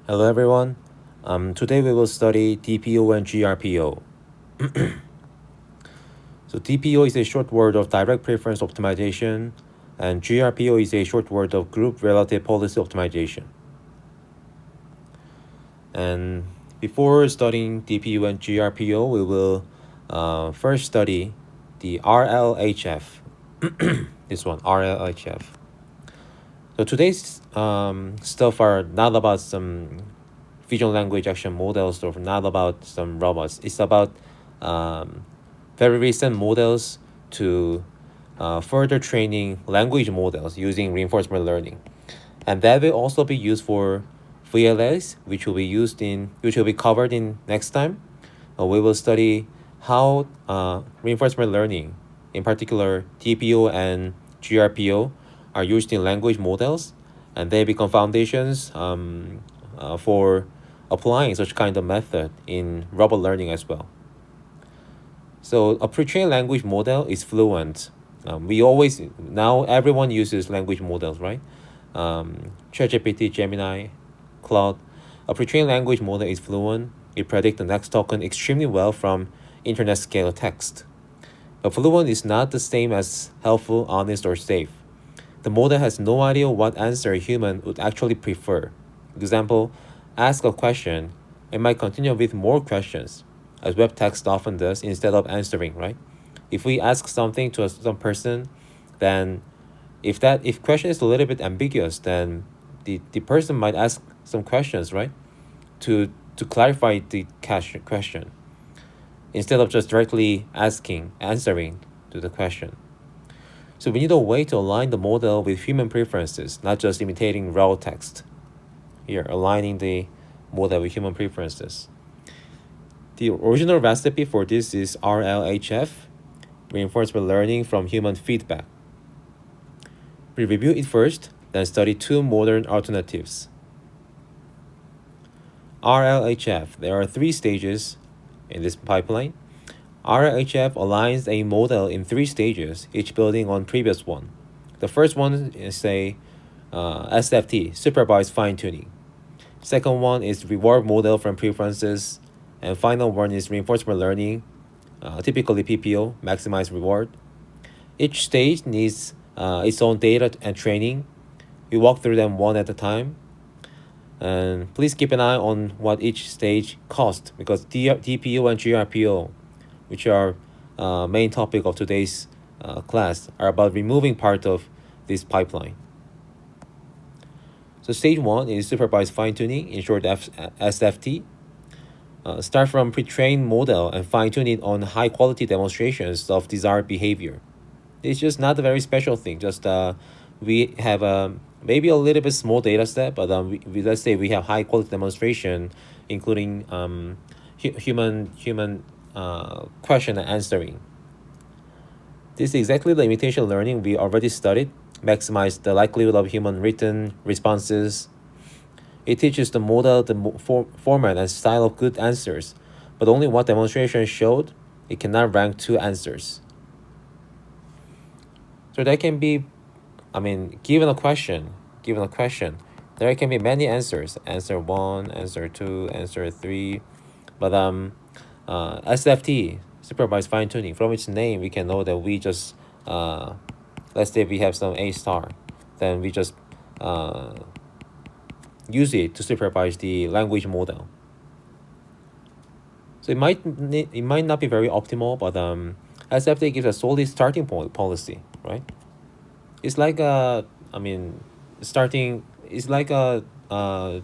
Hello everyone. Today we will study DPO and GRPO. So DPO is a short word of direct preference optimization, and GRPO is a short word of group relative policy optimization. And before studying DPO and GRPO, we will first study the RLHF. This one, RLHF. So today's stuff are not about some vision language action models or not about some robots. It's about very recent models to further training language models using reinforcement learning. And that will also be used for VLS, which will be covered in next time. We will study how reinforcement learning, in particular DPO and GRPO, are used in language models, and they become foundations for applying such kind of method in robot learning as well. So a pre-trained language model is fluent. Now everyone uses language models, right? ChatGPT, Gemini, Claude. A pre-trained language model is fluent. It predicts the next token extremely well from internet scale text. But fluent is not the same as helpful, honest, or safe. The model has no idea what answer a human would actually prefer. Example, ask a question, it might continue with more questions, as web text often does, instead of answering, right? If we ask something to some person, then if question is a little bit ambiguous, then the person might ask some questions, right? To clarify the question, instead of just directly answering to the question. So we need a way to align the model with human preferences, not just imitating raw text. Here, aligning the model with human preferences. The original recipe for this is RLHF, reinforcement learning from human feedback. We review it first, then study two modern alternatives. RLHF, there are three stages in this pipeline. RLHF aligns a model in three stages, each building on previous one. The first one is SFT, supervised fine-tuning. Second one is reward model from preferences. And final one is reinforcement learning, typically PPO, maximize reward. Each stage needs its own data and training. We walk through them one at a time. And please keep an eye on what each stage costs, because DPO and GRPO, which are main topic of today's class, are about removing part of this pipeline. So stage one is supervised fine-tuning, in short SFT. Start from pre-trained model and fine-tune it on high-quality demonstrations of desired behavior. It's just not a very special thing. Just we have maybe a little bit small data set, but let's say we have high-quality demonstration, including human question and answering. This is exactly the imitation learning we already studied. Maximize the likelihood of human written responses. It teaches the model the format and style of good answers, but only what demonstration showed, it cannot rank two answers. So there can be, given a question, there can be many answers. Answer 1, answer 2, answer 3. But SFT, supervised fine-tuning, from its name, we can know that we just, let's say we have some A star, then we just use it to supervise the language model. So it might not be very optimal, but SFT gives a solid starting point policy, right? It's like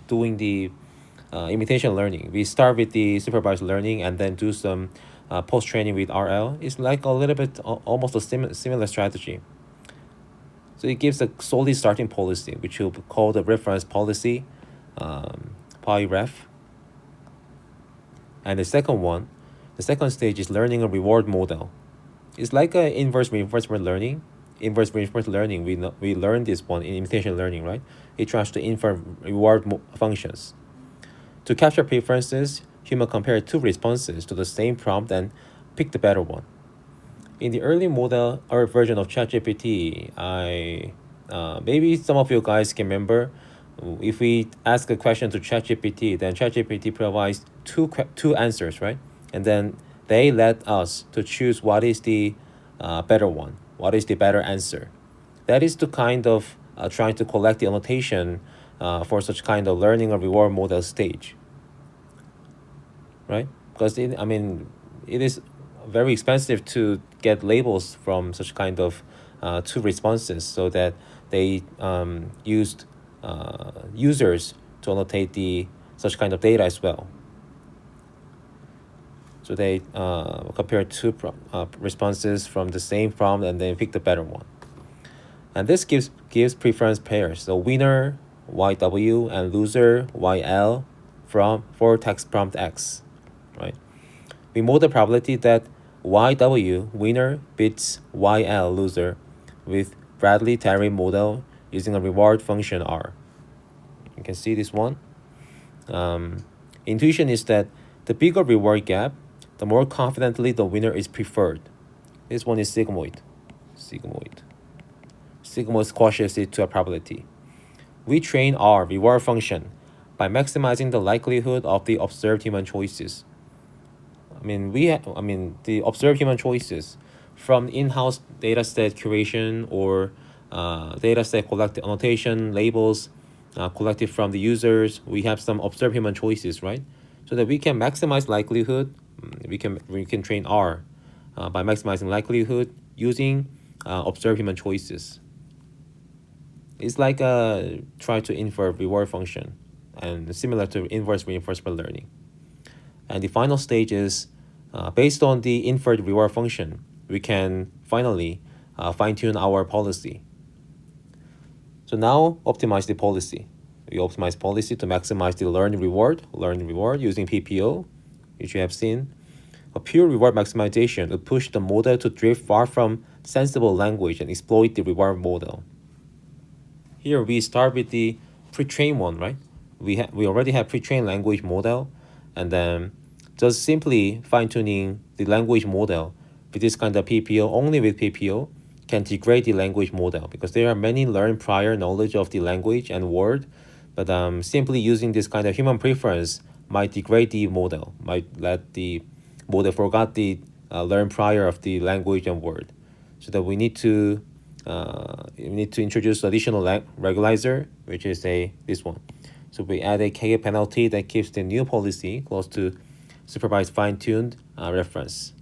doing the imitation learning. We start with the supervised learning and then do some post training with RL. It's like a little bit almost a similar strategy. So it gives a solid starting policy, which will be called the reference policy, PyRef. And the second stage is learning a reward model. It's like an inverse reinforcement learning. Inverse reinforcement learning, we learned this one in imitation learning, right? It tries to infer reward functions. To capture preferences, human compare two responses to the same prompt and pick the better one. In the early model or version of ChatGPT, maybe some of you guys can remember If we ask a question to ChatGPT, then ChatGPT provides two answers, right? And then they let us to choose what is the better one, what is the better answer. That is the kind of trying to collect the annotation for such kind of learning or reward model stage, right? Because it is very expensive to get labels from such kind of two responses, so that they used users to annotate the such kind of data as well. So they compare two responses from the same prompt and then pick the better one. And this gives preference pairs. So winner YW and loser YL for text prompt X, right? We model the probability that YW winner beats YL loser with Bradley-Terry model using a reward function R. You can see this one. Intuition is that the bigger reward gap, the more confidently the winner is preferred. This one is sigmoid. Sigmoid squashes it to a probability. We train our reward function by maximizing the likelihood of the observed human choices. The observed human choices from in-house dataset curation or dataset collected annotation labels collected from the users. We have some observed human choices, right? So that we can maximize likelihood. We can train R by maximizing likelihood using observed human choices. It's like try to infer reward function, and similar to inverse reinforcement learning. And the final stage is based on the inferred reward function, we can finally fine-tune our policy. So now optimize the policy. We optimize policy to maximize the learn reward using PPO, which you have seen. A pure reward maximization would push the model to drift far from sensible language and exploit the reward model. Here we start with the pre-trained one, right? We already have pre-trained language model, and then just simply fine-tuning the language model with this kind of PPO, only with PPO, can degrade the language model because there are many learned prior knowledge of the language and word, but simply using this kind of human preference might degrade the model, might let the model forgot the learned prior of the language and word. So that we need to introduce additional regularizer, which is this one. So we add a KA penalty that keeps the new policy close to supervised fine-tuned reference.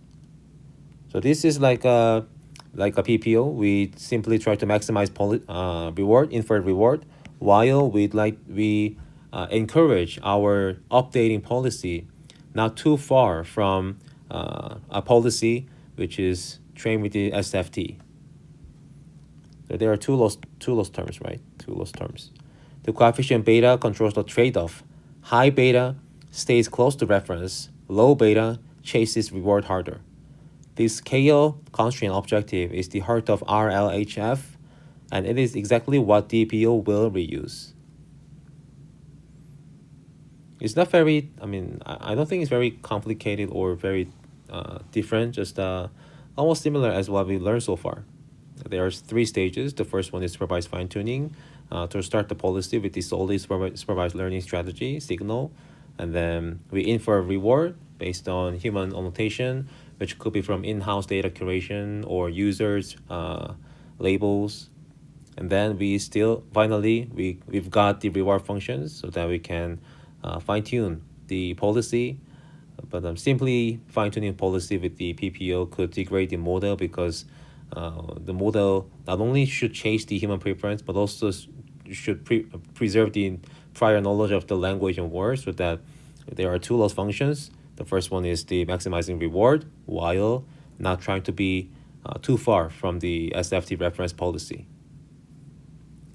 So this is like a PPO. We simply try to maximize inferred reward, while we encourage our updating policy not too far from a policy which is trained with the SFT. So there are two loss terms, right? Two loss terms. The coefficient beta controls the trade-off. High beta stays close to reference. Low beta chases reward harder. This scale constraint objective is the heart of RLHF, and it is exactly what DPO will reuse. It's not very, I don't think it's very complicated or very different, just almost similar as what we learned so far. There are three stages. The first one is supervised fine-tuning to start the policy with the solely supervised learning strategy, signal. And then we infer reward based on human annotation, which could be from in-house data curation or users' labels. And then we've got the reward functions so that we can fine-tune the policy. But simply fine-tuning policy with the PPO could degrade the model because the model not only should chase the human preference, but also should preserve the prior knowledge of the language and words, so that there are two loss functions. The first one is the maximizing reward while not trying to be too far from the SFT reference policy.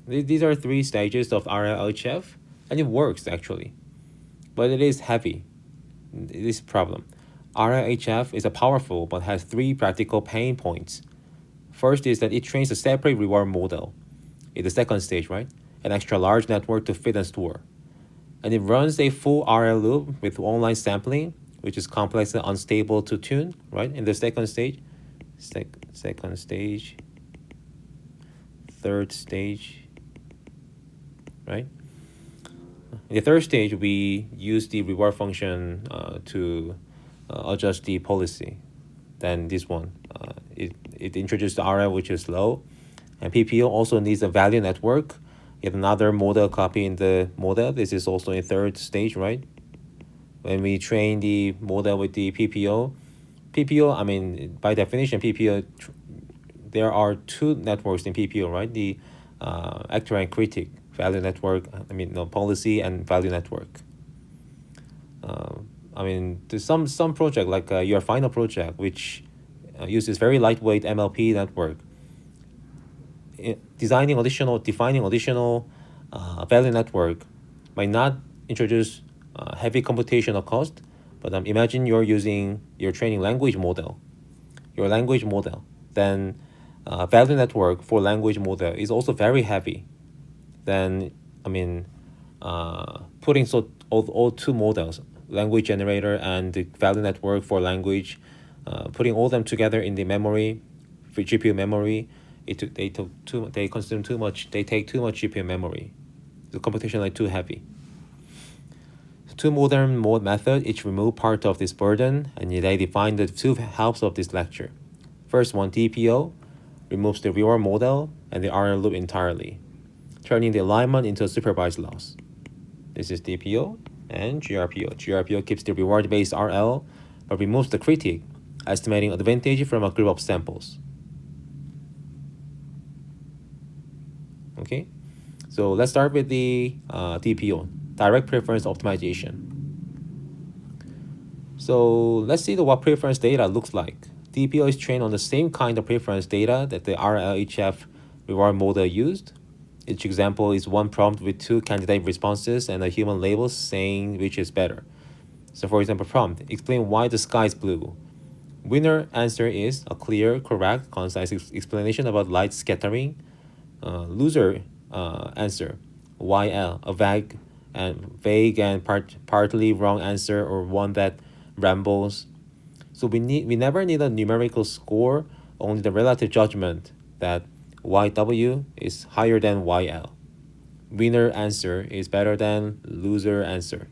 These are three stages of RLHF, and it works actually, but it is heavy. It is a problem. RLHF is a powerful but has three practical pain points. First is that it trains a separate reward model in the second stage, right? An extra large network to fit and store. And it runs a full RL loop with online sampling, which is complex and unstable to tune, right? In the second stage, third stage, right? In the third stage, we use the reward function to adjust the policy. Then this one, it introduced the RL, which is low. And PPO also needs a value network. Yet another model copy in the model. This is also in third stage, right? When we train the model with the PPO, I mean, by definition, PPO, there are two networks in PPO, right? The actor and critic, value network, policy and value network. There's some project like your final project, which uses very lightweight MLP network. Defining additional value network might not introduce heavy computational cost, but imagine you're training language model, then value network for language model is also very heavy. Then putting all two models, language generator and the value network for language, putting all them together in the memory, for GPU memory, they take too much GPU memory. The computation is too heavy. Two modern mode methods each remove part of this burden, and they define the two halves of this lecture. First one, DPO, removes the reward model and the RL loop entirely, turning the alignment into a supervised loss. This is DPO and GRPO. GRPO keeps the reward-based RL, but removes the critic, estimating advantage from a group of samples. Okay, so let's start with the DPO, direct preference optimization. So let's see what preference data looks like. DPO is trained on the same kind of preference data that the RLHF reward model used. Each example is one prompt with two candidate responses and a human label saying which is better. So for example, prompt, explain why the sky is blue. Winner answer is a clear, correct, concise explanation about light scattering. Loser answer, YL, a vague and partly wrong answer, or one that rambles. So we never need a numerical score, only the relative judgment that YW is higher than YL. Winner answer is better than loser answer.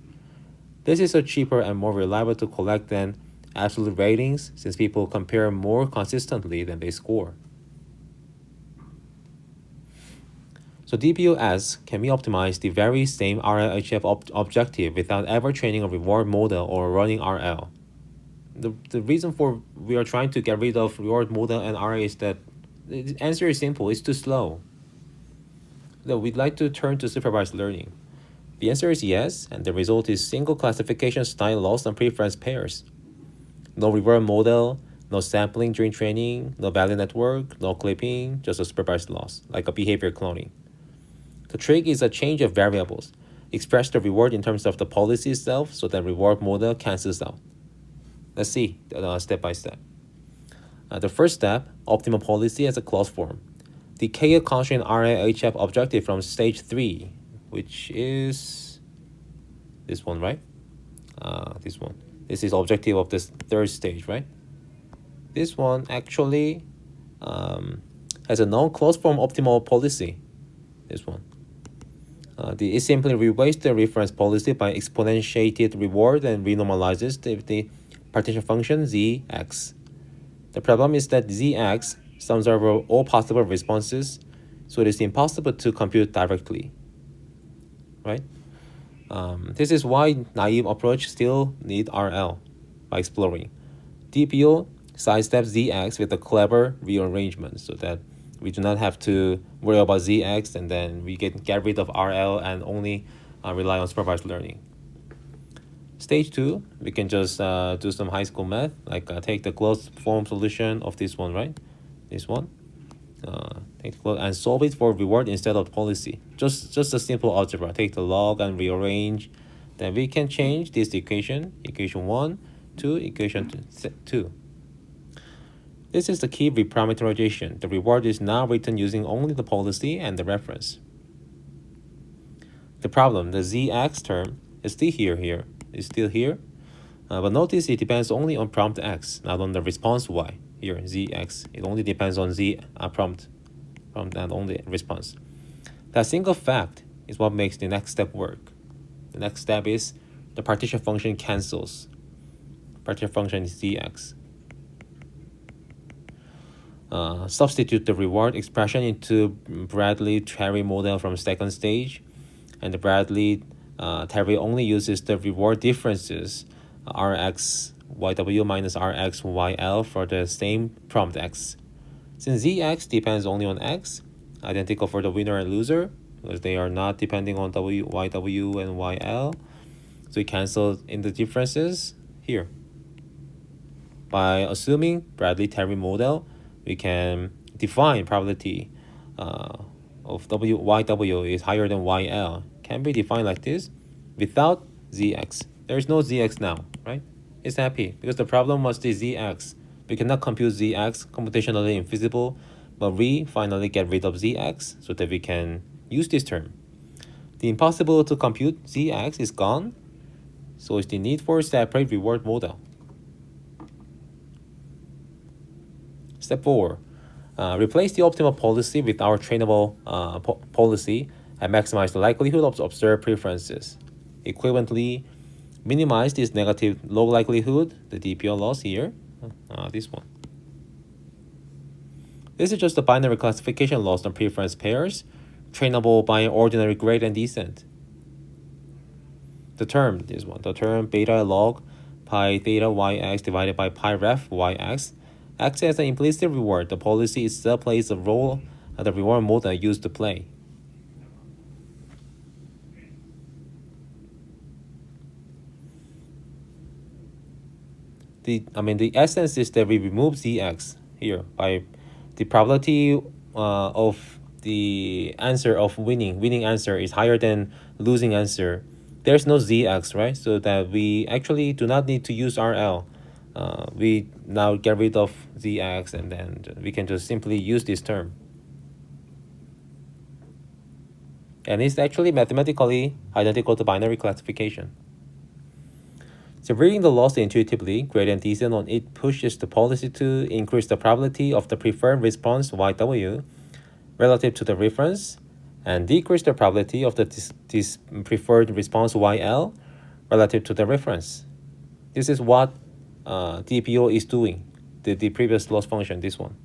This is a cheaper and more reliable to collect than absolute ratings, since people compare more consistently than they score. So DPO asks, can we optimize the very same RLHF objective without ever training a reward model or running RL? The reason for we are trying to get rid of reward model and RL is that the answer is simple, it's too slow. So we'd like to turn to supervised learning. The answer is yes, and the result is single classification style loss on preference pairs. No reward model, no sampling during training, no value network, no clipping, just a supervised loss, like a behavior cloning. The trick is a change of variables. Express the reward in terms of the policy itself so that reward model cancels out. Let's see step by step. The first step, optimal policy as a closed form. Decay a constraint RLHF objective from stage 3, which is this one, right? This one. This is objective of this third stage, right? This one actually has a non-closed form optimal policy. This one. It simply reweights the reference policy by exponentiated reward and renormalizes the partition function Zx. The problem is that Zx sums over all possible responses, so it is impossible to compute directly, right? This is why naive approach still need RL by exploring. DPO sidesteps Zx with a clever rearrangement so that we do not have to worry about Zx, and then we get rid of RL and only rely on supervised learning. Stage 2, we can just do some high school math, like take the closed form solution of this one, right? This one. Take the closed and solve it for reward instead of policy. Just a simple algebra. Take the log and rearrange. Then we can change this equation 1 to equation 2. This is the key reparameterization. The reward is now written using only the policy and the reference. The problem, the Zx term, is still here. But notice it depends only on prompt X, not on the response Y. Here, Zx, it only depends on prompt and only response. That single fact is what makes the next step work. The next step is the partition function cancels. Partition function is dx. Substitute the reward expression into Bradley-Terry model from second stage, and the Bradley-Terry only uses the reward differences Rx YW minus Rx YL for the same prompt X. Since Zx depends only on X, identical for the winner and loser, because they are not depending on YW and YL, so we cancel in the differences here. By assuming Bradley-Terry model, we can define probability of YW is higher than YL. Can be defined like this without ZX. There's no ZX now, right? It's happy because the problem was the ZX. We cannot compute ZX, computationally infeasible, but we finally get rid of ZX so that we can use this term. The impossible to compute ZX is gone, so it's the need for separate reward model. Step 4. Replace the optimal policy with our trainable policy and maximize the likelihood of observed preferences. Equivalently, minimize this negative low likelihood, the DPO loss here, this one. This is just a binary classification loss on preference pairs, trainable by an ordinary gradient descent. The term, this one, the term beta log pi theta yx divided by pi ref yx acts as an implicit reward. The policy itself plays a role at the reward model used to play. The essence is that we remove Zx here by the probability of the answer of winning answer is higher than losing answer. There's no Zx, right? So that we actually do not need to use RL. We now get rid of Zx and then we can just simply use this term. And it's actually mathematically identical to binary classification. So reading the loss intuitively, gradient descent on it pushes the policy to increase the probability of the preferred response YW relative to the reference and decrease the probability of the this preferred response YL relative to the reference. This is what DPO is doing, the previous loss function, this one.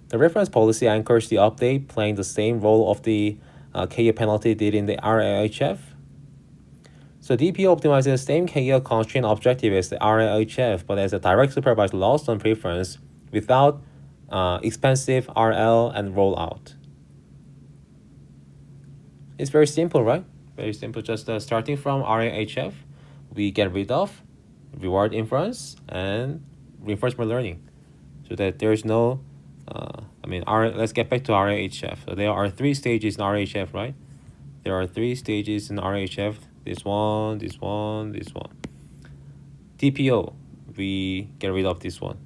The reference policy anchors the update, playing the same role of the KA penalty did in the RLHF. So DPO optimizes the same KA constraint objective as the RLHF, but as a direct supervised loss on preference without expensive RL and rollout. It's very simple, right? Very simple. Just starting from RLHF, we get rid of reward inference and reinforcement learning, so that there's no. Let's get back to RLHF. So there are 3 stages in RLHF, right? There are 3 stages in RLHF. This one, this one, this one. DPO, we get rid of this one.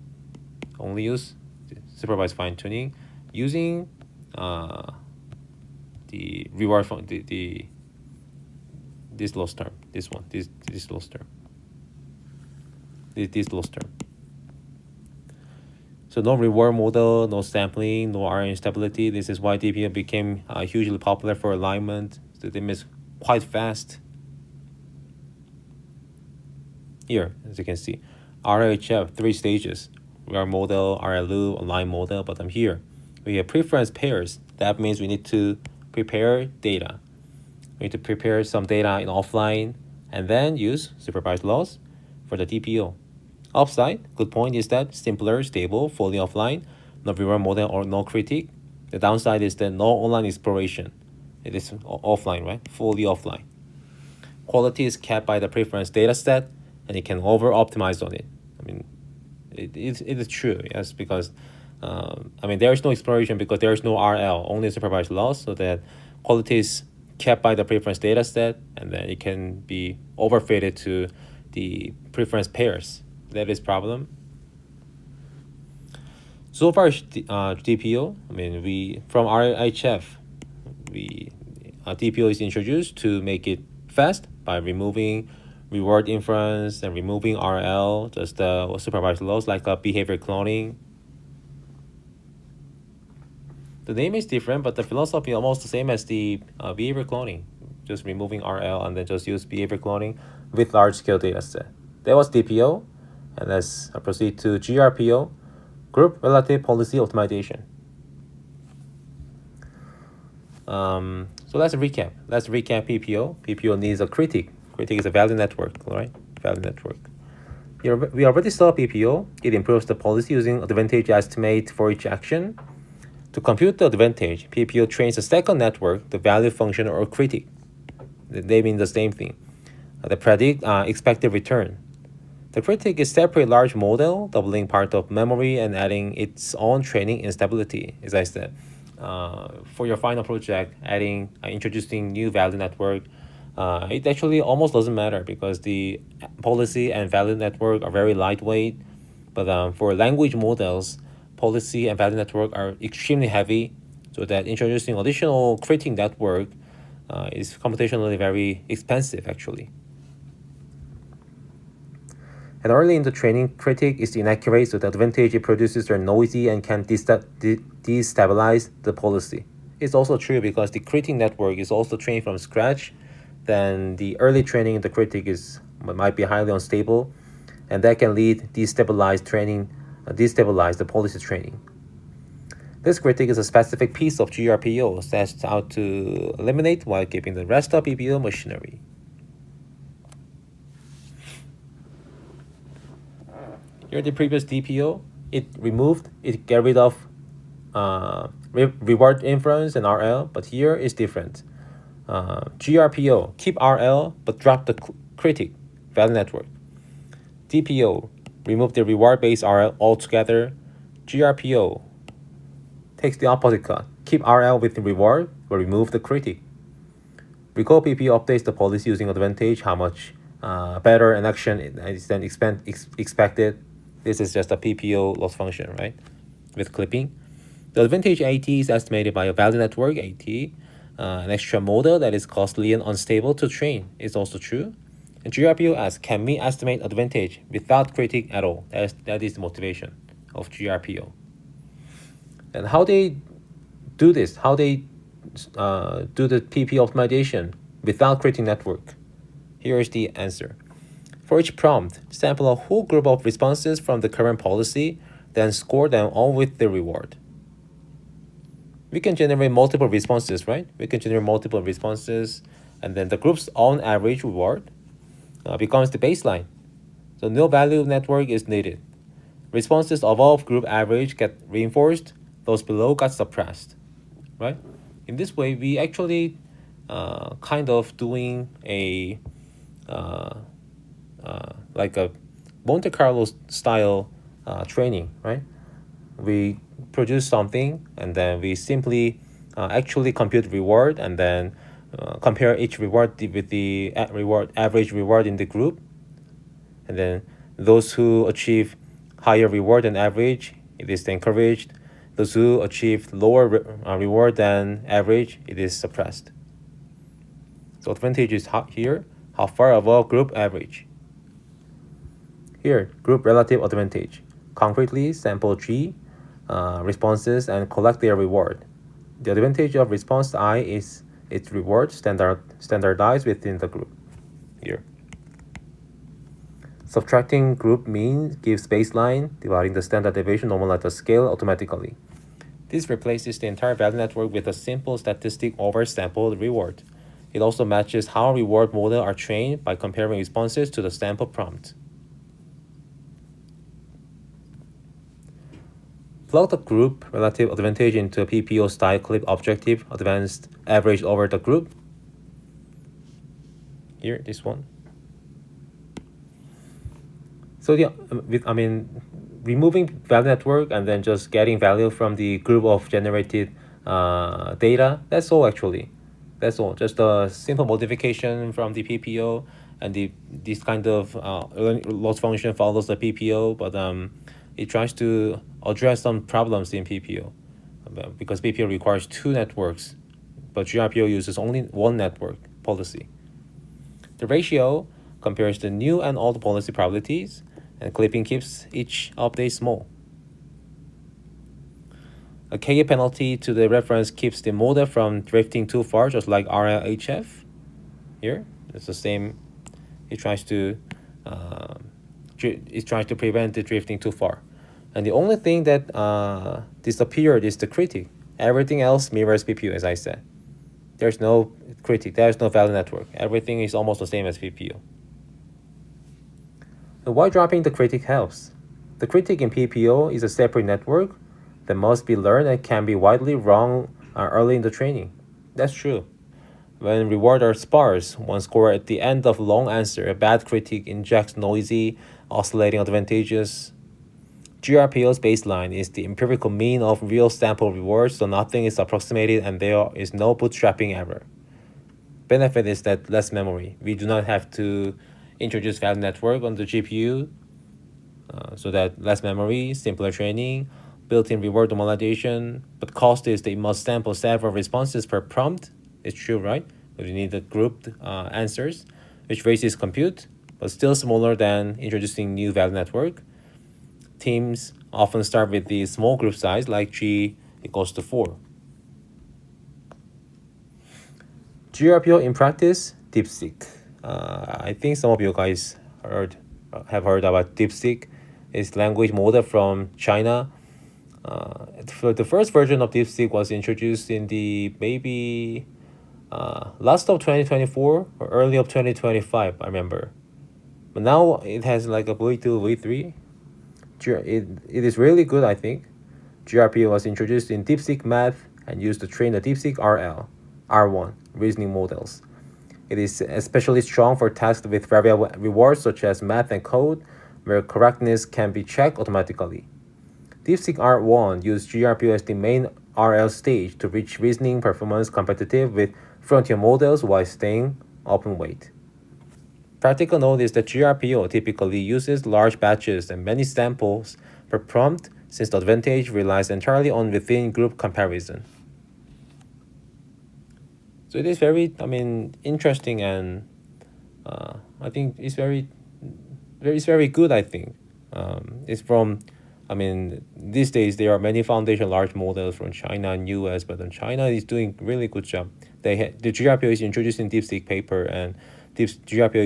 Only use supervised fine tuning using the reward from this loss term. This one, this loss term. This loss term. So no reward model, no sampling, no R instability. This is why DPO became hugely popular for alignment. So they miss quite fast. Here, as you can see, RHF 3 stages. Reward model, RLU, align model. But I'm here. We have preference pairs. That means we need to prepare data. We need to prepare some data in offline and then use supervised loss for the DPO. Upside, good point is that simpler, stable, fully offline, no reward model or no critique. The downside is that no online exploration. It is offline, right? Fully offline. Quality is kept by the preference data set and you can over-optimize on it. It is true, yes, because there is no exploration because there is no RL, only supervised loss, so that quality is kept by the preference data set and then it can be overfitted to the preference pairs. That is problem. So far, DPO, from RHF, DPO is introduced to make it fast by removing reward inference and removing RL, just supervised loss like behavior cloning. The name is different, but the philosophy is almost the same as the behavior cloning. just removing RL and then just use behavior cloning with large-scale data set. That was DPO, and let's proceed to GRPO, Group Relative Policy Optimization. So let's recap. PPO. PPO needs a critic. Critic is a value network, right? Value network. Here we already saw PPO. It improves the policy using advantage estimate for each action. To compute the advantage, PPO trains a second network, the value function or critic. They mean the same thing. The predict expected return. The critic is separate large model, doubling part of memory and adding its own training instability, as I said. For your final project, introducing new value network, it actually almost doesn't matter because the policy and value network are very lightweight. But for language models, policy and value network are extremely heavy, so that introducing additional critic network is computationally very expensive, actually. And early in the training, critic is inaccurate, so the advantage it produces are noisy and can destabilize the policy. It's also true because the critic network is also trained from scratch. Then the early training in the critic might be highly unstable, and that can destabilize the policy training. This critic is a specific piece of GRPO set out to eliminate while keeping the rest of PPO machinery. Here the previous DPO, it get rid of reward inference and RL, but here it's different. GRPO, keep RL but drop the critic value network. DPO, remove the reward-based RL altogether. GRPO takes the opposite cut, keep RL with the reward but remove the critic. Recall PPO updates the policy using advantage, how much better an action is than expected. This is just a PPO loss function, right? With clipping. The advantage AT is estimated by a value network AT. An extra model that is costly and unstable to train is also true. And GRPO asks, can we estimate advantage without critic at all? That is the motivation of GRPO. And how they do this, how they do the PPO optimization without critic network? Here is the answer. For each prompt, sample a whole group of responses from the current policy, then score them all with the reward. We can generate multiple responses, right? We can generate multiple responses, and then the group's own average reward becomes the baseline. So no value network is needed. Responses above group average get reinforced, those below got suppressed, right? In this way, we actually kind of doing a like a Monte Carlo style training, right? We produce something and then we simply actually compute reward and then compare each reward with the average reward in the group, and then those who achieve higher reward than average, it is encouraged. Those who achieve lower reward than average, it is suppressed. So advantage is here, how far above group average. Here, group relative advantage. Concretely, sample G responses and collect their reward. The advantage of response I is its reward standardized within the group. Here. Subtracting group mean gives baseline, dividing the standard deviation normalized the scale automatically. This replaces the entire value network with a simple statistic over sample reward. It also matches how reward models are trained by comparing responses to the sample prompt. Plug the group relative advantage into a PPO style clip objective advanced average over the group. Here, this one. So removing value network and then just getting value from the group of generated data. That's all actually. That's all. Just a simple modification from the PPO, and this kind of loss function follows the PPO, but it tries to address some problems in PPO because PPO requires two networks, but GRPO uses only one network policy. The ratio compares the new and old policy probabilities, and clipping keeps each update small. A KA penalty to the reference keeps the model from drifting too far, just like RLHF. here. It's the same. It tries to prevent the drifting too far. And the only thing that disappeared is the critic. Everything else mirrors PPU, as I said. There's no critic, there's no value network. Everything is almost the same as PPU. So why dropping the critic helps? The critic in PPO is a separate network that must be learned and can be widely wrong early in the training. That's true. When rewards are sparse, one score at the end of long answer, a bad critic injects noisy, oscillating advantages. GRPO's baseline is the empirical mean of real sample rewards, so nothing is approximated and there is no bootstrapping error. Benefit is that less memory. We do not have to introduce value network on the GPU, so that less memory, simpler training, built-in reward normalization. But cost is that you must sample several responses per prompt. It's true, right? But you need the grouped answers, which raises compute, but still smaller than introducing new value network. Teams often start with the small group size, like G equals to 4. GRPO in practice, DeepSeek. I think some of you guys have heard about DeepSeek. It's language model from China. The first version of DeepSeek was introduced in the maybe last of 2024 or early of 2025, I remember. But now it has like a V2, V3. It is really good, I think. GRPO was introduced in DeepSeek Math and used to train the DeepSeek R1 reasoning models. It is especially strong for tasks with variable rewards such as math and code, where correctness can be checked automatically. DeepSeek R1 used GRPO as the main RL stage to reach reasoning performance competitive with frontier models while staying open weight. Practical note is that GRPO typically uses large batches and many samples per prompt, since the advantage relies entirely on within-group comparison. So it is very, interesting, and I think it's very good, I think. It's from, these days there are many foundation large models from China and US, but China is doing really good job. The GRPO is introduced in DeepSeek paper, and GRPO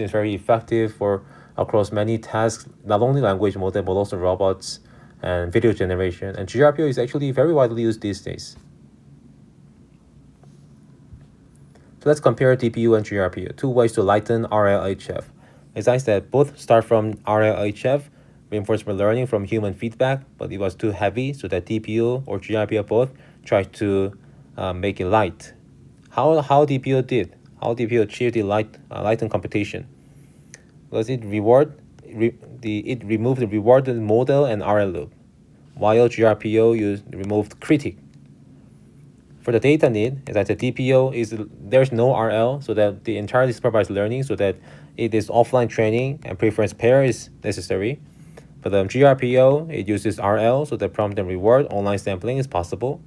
is very effective for across many tasks, not only language model but also robots and video generation. And GRPO is actually very widely used these days. So let's compare DPU and GRPO, two ways to lighten RLHF. As I said, both start from RLHF, reinforcement learning from human feedback, but it was too heavy, so that DPU or GRPO both tried to make it light. How DPO did? How DPO achieved the lightened computation? Because it removed the rewarded model and RL loop, while GRPO removed critic. For the data need, as I said, DPO there's no RL, so that the entirely supervised learning, so that it is offline training and preference pair is necessary. For the GRPO, it uses RL, so the prompt and reward online sampling is possible.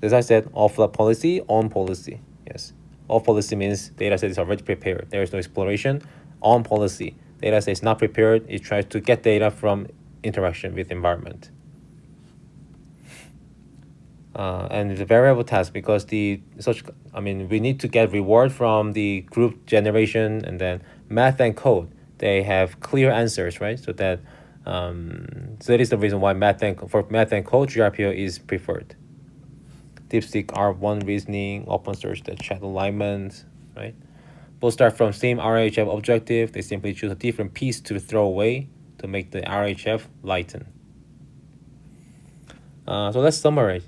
As I said, offline policy, on policy. Yes, off policy means dataset is already prepared. There is no exploration. On policy, dataset is not prepared. It tries to get data from interaction with environment. And it's a variable task, because we need to get reward from the group generation, and then math and code, they have clear answers, right? So that is the reason why for math and code, GRPO is preferred. DeepSeek R1 reasoning, open source, the chat alignment, right? Both start from same RHF objective. They simply choose a different piece to throw away to make the RHF lighten. So let's summarize.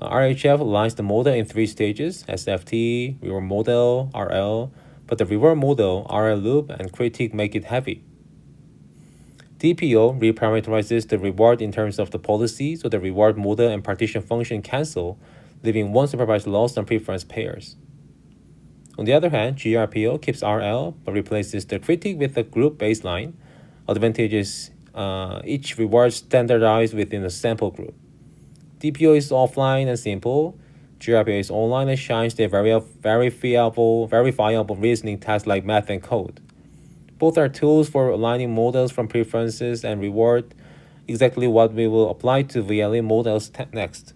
RHF aligns the model in 3 stages: SFT, reward model, RL, but the reward model, RL loop, and critique make it heavy. DPO reparameterizes the reward in terms of the policy, so the reward model and partition function cancel, leaving one supervised loss and preference pairs. On the other hand, GRPO keeps RL but replaces the critique with a group baseline. Advantage is each reward standardized within a sample group. DPO is offline and simple. GRPO is online and shines the verifiable reasoning tasks like math and code. Both are tools for aligning models from preferences and reward, exactly what we will apply to VLE models next.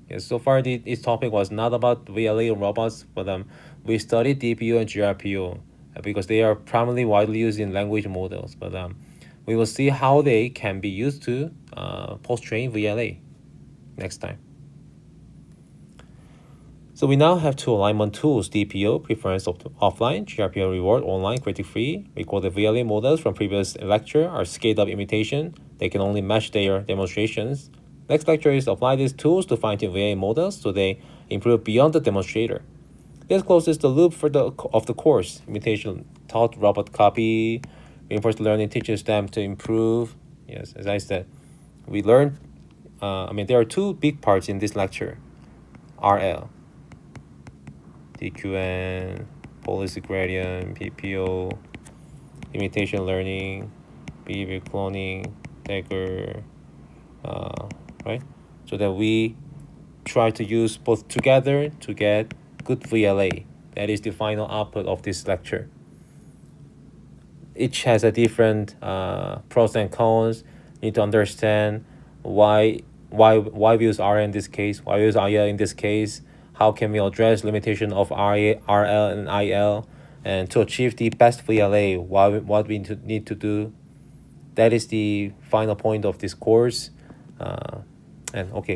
Yes, so far this topic was not about VLA or robots, but we studied DPO and GRPO because they are primarily widely used in language models. But we will see how they can be used to post-train VLA next time. So we now have two alignment tools: DPO, preference of offline, GRPO, reward online, critic free. We call the VLA models from previous lecture are scaled up imitation. They can only match their demonstrations. Next lecture is apply these tools to fine-tune VLA models so they improve beyond the demonstrator. This closes the loop of the course. Imitation taught robot copy. Reinforced learning teaches them to improve. Yes, as I said, we learned. There are two big parts in this lecture: RL, DQN, policy gradient, PPO, imitation learning, behavior cloning, Dagger, right? So that we try to use both together to get good VLA. That is the final output of this lecture. Each has a different pros and cons. You need to understand why we use RL in this case, why we use IL in this case, how can we address limitation of RL and IL, and to achieve the best VLA, what we need to do. That is the final point of this course. And okay.